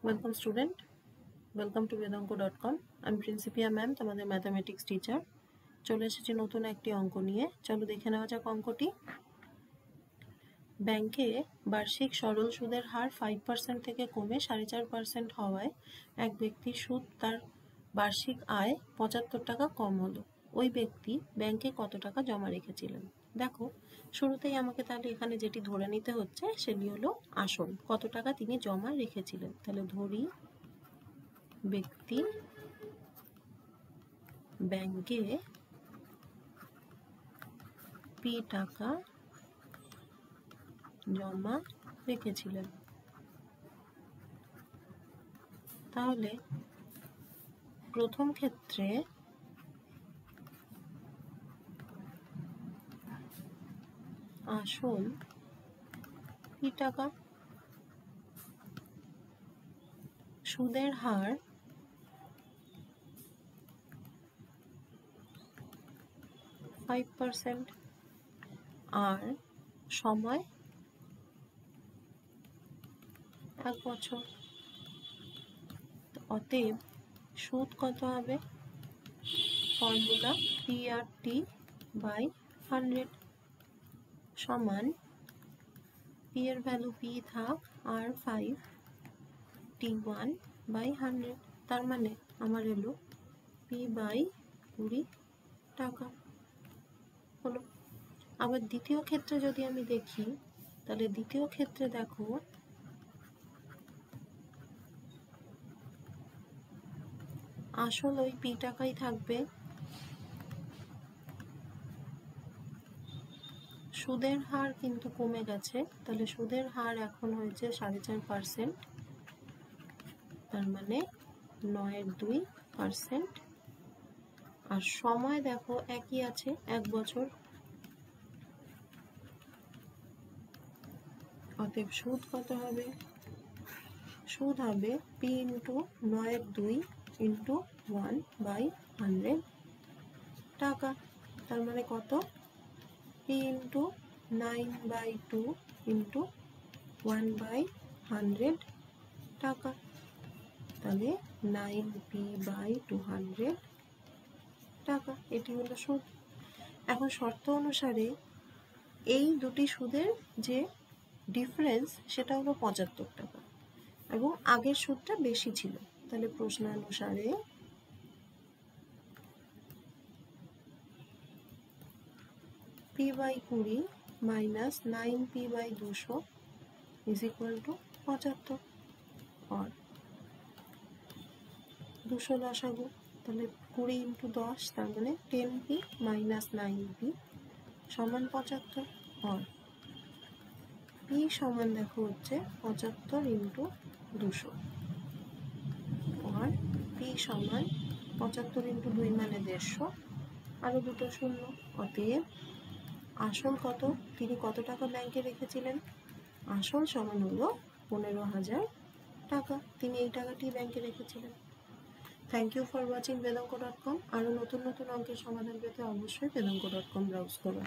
Welcome student, welcome to vedanko.com. I'm Principia ma'am, তোমাদের mathematics teacher. চলে এসেছি নতুন একটি অঙ্ক নিয়ে। চলো দেখে নেওয়া যাক অঙ্কটি। ব্যাংকে বার্ষিক সরল সুদের হার 5% থেকে কমে 4.5% হওয়ায় এক ব্যক্তির সুদ তার বার্ষিক আয় 75 টাকা কম হলো। ওই ব্যক্তি ব্যাংকে কত টাকা জমা রেখেছিলেন? দেখো, শুরুতেই আমাকে তাহলে এখানে যেটি ধরে নিতে হচ্ছে সেটি হলো আসল, কত টাকা তিনি জমা রেখেছিলেন। তাহলে ধরি ব্যক্তি ব্যাংকে পি টাকা জমা রেখেছিলেন। তাহলে প্রথম ক্ষেত্রে আসল পি টাকা, সুদের হার 5% আর সময় 1 বছর। অতএব সুদ কত হবে? ফর্মুলা P/100 সমান P এর ভ্যালু P থাক আর 5 T1/100, তার মানে আমার এলো P/20 টাকা হলো। আবার দ্বিতীয় ক্ষেত্রে যদি আমি দেখি, তাহলে দ্বিতীয় ক্ষেত্রে দেখো আসল ওই পি টাকাই থাকবে, সুদের হার কিন্তু কমে গেছে, তাহলে সুদের হার এখন হয়েছে 4.5%, তার মানে 9.2%। আর সময় দেখো একই আছে, 1 বছর। অতএব সুদ কত হবে? সুদ হবে P × 9/2 × 1/100 টাকা। তার মানে কত? P × 9/2 × 1/100 টাকা। তাহলে 9P/200 টাকা, এটি হলো সুদ। এখন শর্ত অনুসারে এই দুটি সুদের যে ডিফারেন্স সেটা হলো 75 টাকা এবং আগের সুদটা বেশি ছিল। তাহলে প্রশ্ন অনুসারে P/20 minus 9P/200 is equal to 75 আর 200 লসাগু, তাহলে 20 × 10, তার মানে 10P মাইনাস 9P সমান 75 আর P সমান দেখো হচ্ছে 75 × 200 আর P সমান 75 × 2 মানে 150, আরো দুটো শূন্য। অতএব আসল কত, তিনি কত টাকা ব্যাংকে রেখেছিলেন? আসল সমান হলো 15,000 টাকা, তিনি এই টাকাটি ব্যাংকে রেখেছিলেন। Thank you for watching vedanko.com। আরো নতুন নতুন অঙ্কের সমাধান পেতে অবশ্যই vedanko.com ব্রাউজ করুন।